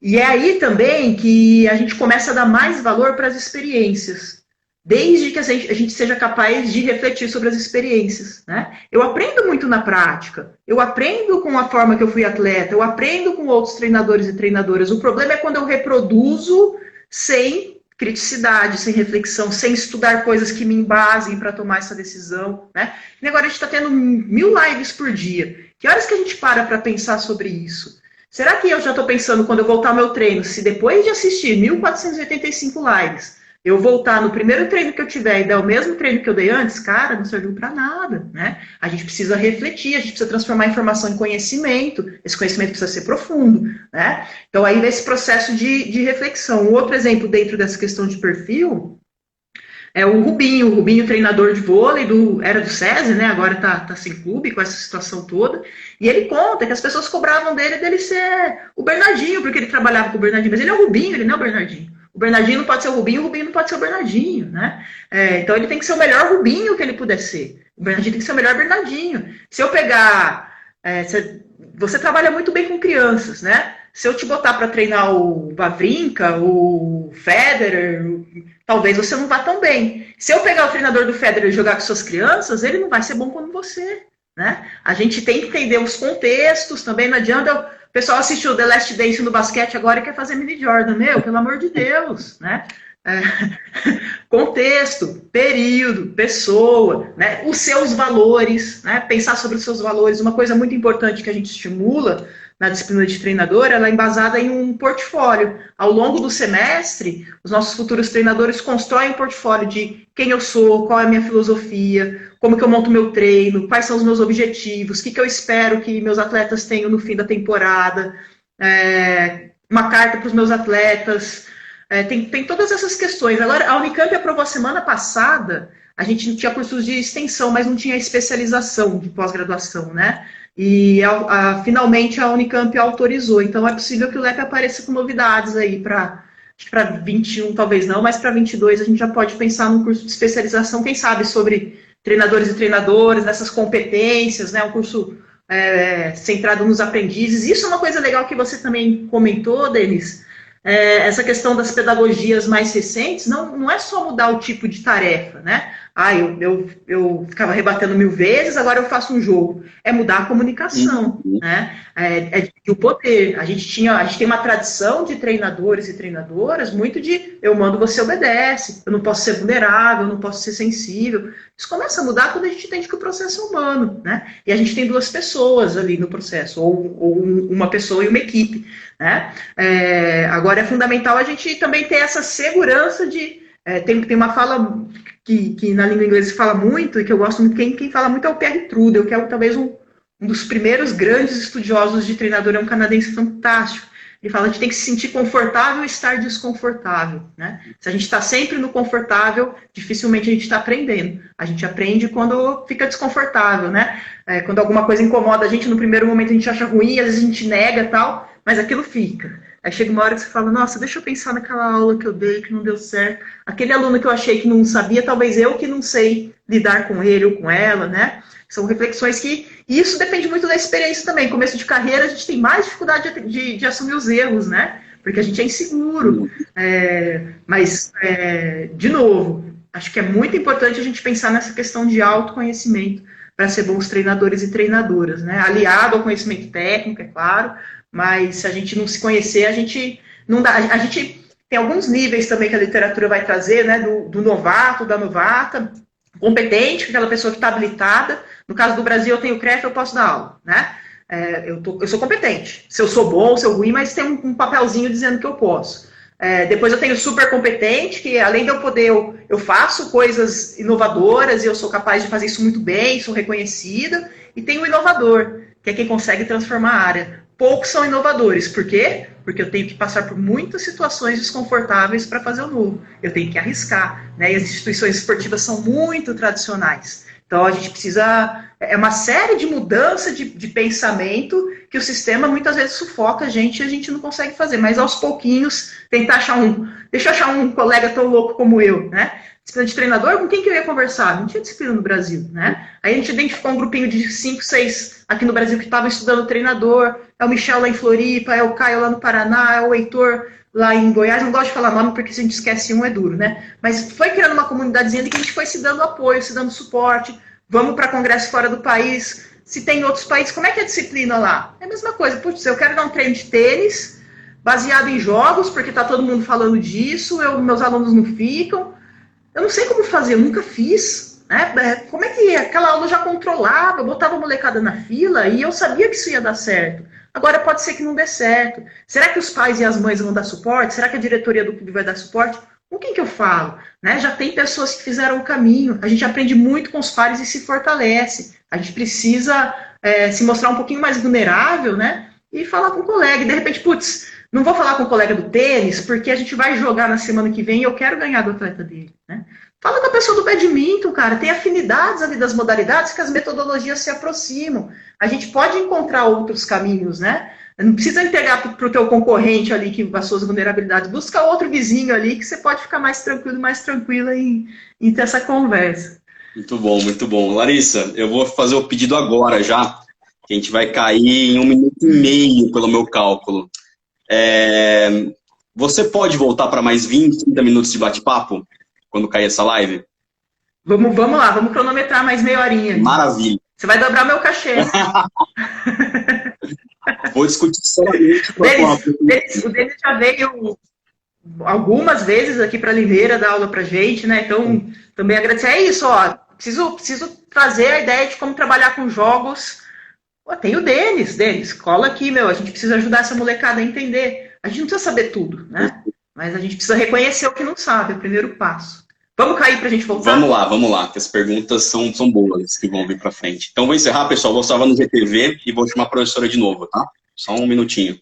E é aí também que a gente começa a dar mais valor para as experiências. Desde que a gente seja capaz de refletir sobre as experiências, né? Eu aprendo muito na prática, eu aprendo com a forma que eu fui atleta, eu aprendo com outros treinadores e treinadoras. O problema é quando eu reproduzo sem criticidade, sem reflexão, sem estudar coisas que me embasem para tomar essa decisão, né? E agora a gente está tendo 1000 lives por dia. Que horas que a gente para pensar sobre isso? Será que eu já estou pensando, quando eu voltar ao meu treino, se depois de assistir 1485 lives, eu voltar no primeiro treino que eu tiver e dar o mesmo treino que eu dei antes, cara, não serviu para nada, né? A gente precisa refletir, a gente precisa transformar a informação em conhecimento, esse conhecimento precisa ser profundo, né? Então aí nesse processo de reflexão. Um outro exemplo dentro dessa questão de perfil é o Rubinho treinador de vôlei, era do SESI, né? Agora tá sem clube com essa situação toda, e ele conta que as pessoas cobravam dele ser o Bernardinho, porque ele trabalhava com o Bernardinho, mas ele é o Rubinho, ele não é o Bernardinho. O Bernardinho não pode ser o Rubinho não pode ser o Bernardinho, né? Então ele tem que ser o melhor Rubinho que ele puder ser. O Bernardinho tem que ser o melhor Bernardinho. Se eu pegar... você trabalha muito bem com crianças, né? Se eu te botar para treinar o Wawrinka, o Federer, talvez você não vá tão bem. Se eu pegar o treinador do Federer e jogar com suas crianças, ele não vai ser bom como você, né? A gente tem que entender os contextos também, não adianta... O pessoal assistiu The Last Dance no basquete agora e quer fazer mini Jordan. Meu, pelo amor de Deus, né? Contexto, período, pessoa, né? Os seus valores, né? Pensar sobre os seus valores. Uma coisa muito importante que a gente estimula na disciplina de treinador, ela é embasada em um portfólio. Ao longo do semestre, os nossos futuros treinadores constroem um portfólio de quem eu sou, qual é a minha filosofia, como que eu monto meu treino, quais são os meus objetivos, o que eu espero que meus atletas tenham no fim da temporada, uma carta para os meus atletas, tem todas essas questões. Agora, a Unicamp aprovou a semana passada, a gente não tinha cursos de extensão, mas não tinha especialização de pós-graduação, né? E finalmente a Unicamp autorizou. Então é possível que o LEP apareça com novidades aí para 21, talvez não, mas para 22 a gente já pode pensar num curso de especialização, quem sabe, sobre treinadores e treinadoras, nessas competências, né? Um curso centrado nos aprendizes. Isso é uma coisa legal que você também comentou, Denis. Essa questão das pedagogias mais recentes não é só mudar o tipo de tarefa, né? Eu ficava rebatendo 1000 vezes, agora eu faço um jogo. É mudar a comunicação, né? O poder. A gente tem uma tradição de treinadores e treinadoras muito de eu mando, você obedece, eu não posso ser vulnerável, eu não posso ser sensível. Isso começa a mudar quando a gente entende que o processo é humano, né? E a gente tem 2 pessoas ali no processo, ou uma pessoa e uma equipe, né? Agora é fundamental a gente também ter essa segurança de... Tem uma fala que na língua inglesa se fala muito, e que eu gosto muito, quem fala muito é o Pierre Trudel, que é talvez um dos primeiros grandes estudiosos de treinador, é um canadense fantástico. Ele fala que a gente tem que se sentir confortável e estar desconfortável, né? Se a gente está sempre no confortável, dificilmente a gente está aprendendo. A gente aprende quando fica desconfortável, né? Quando alguma coisa incomoda a gente, no primeiro momento a gente acha ruim, às vezes a gente nega e tal, mas aquilo fica. Aí chega uma hora que você fala, nossa, deixa eu pensar naquela aula que eu dei, que não deu certo. Aquele aluno que eu achei que não sabia, talvez eu que não sei lidar com ele ou com ela, né? São reflexões que... E isso depende muito da experiência também. Começo de carreira, a gente tem mais dificuldade de assumir os erros, né? Porque a gente é inseguro. Mas, de novo, acho que é muito importante a gente pensar nessa questão de autoconhecimento para ser bons treinadores e treinadoras, né? Aliado ao conhecimento técnico, é claro, mas se a gente não se conhecer, a gente não dá. A gente tem alguns níveis também que a literatura vai trazer, né? Do novato, da novata, competente, aquela pessoa que está habilitada. No caso do Brasil, eu tenho CREF, eu posso dar aula, né? Eu sou competente. Se eu sou bom, se eu ruim, mas tem um papelzinho dizendo que eu posso. Depois eu tenho super competente, que além de eu poder, eu faço coisas inovadoras e eu sou capaz de fazer isso muito bem, sou reconhecida. E tem o inovador, que é quem consegue transformar a área. Poucos são inovadores. Por quê? Porque eu tenho que passar por muitas situações desconfortáveis para fazer o novo. Eu tenho que arriscar, né? E as instituições esportivas são muito tradicionais. Então, a gente precisa... É uma série de mudança de pensamento que o sistema muitas vezes sufoca a gente e a gente não consegue fazer. Mas, aos pouquinhos, tentar achar Deixa eu achar um colega tão louco como eu, né? Disciplina de treinador, com quem que eu ia conversar? Não tinha disciplina no Brasil, né? Aí a gente identificou um grupinho de 5, 6 aqui no Brasil que estavam estudando treinador. É o Michel lá em Floripa, é o Caio lá no Paraná, é o Heitor lá em Goiás. Não gosto de falar nome porque se a gente esquece um é duro, né? Mas foi criando uma comunidadezinha que a gente foi se dando apoio, se dando suporte. Vamos para congresso fora do país. Se tem outros países, como é que é a disciplina lá? É a mesma coisa. Putz, eu quero dar um treino de tênis baseado em jogos, porque está todo mundo falando disso, meus alunos não ficam. Eu não sei como fazer, eu nunca fiz. Né? Como é que aquela aula eu já controlava, eu botava a molecada na fila e eu sabia que isso ia dar certo. Agora pode ser que não dê certo. Será que os pais e as mães vão dar suporte? Será que a diretoria do clube vai dar suporte? Com quem que eu falo? Né? Já tem pessoas que fizeram o caminho. A gente aprende muito com os pares e se fortalece. A gente precisa se mostrar um pouquinho mais vulnerável, né? E falar com o colega. E de repente, putz, não vou falar com o colega do tênis, porque a gente vai jogar na semana que vem e eu quero ganhar do atleta dele. Né? Fala com a pessoa do badminton, cara. Tem afinidades ali das modalidades que as metodologias se aproximam. A gente pode encontrar outros caminhos, né? Não precisa entregar para o teu concorrente ali que as suas vulnerabilidades. Busca outro vizinho ali que você pode ficar mais tranquilo, mais tranquila em ter essa conversa. Muito bom, muito bom. Larissa, eu vou fazer o pedido agora já, que a gente vai cair em 1 minuto e meio pelo meu cálculo. Você pode voltar para mais 20, 30 minutos de bate-papo quando cair essa live? Vamos lá, vamos cronometrar mais meia horinha. Maravilha. Você vai dobrar meu cachê. Vou discutir seriamente. O Denis já veio algumas vezes aqui para Limeira dar aula para gente, né? Então, também agradecer. É isso, ó. Preciso trazer a ideia de como trabalhar com jogos. Pô, tem o Denis, cola aqui, meu. A gente precisa ajudar essa molecada a entender. A gente não precisa saber tudo, né? Mas a gente precisa reconhecer o que não sabe, é o primeiro passo. Vamos cair para a gente voltar? Vamos lá, que as perguntas são boas que vão vir para frente. Então, vou encerrar, pessoal. Vou salvar no GTV e vou chamar a professora de novo, tá? Só um minutinho.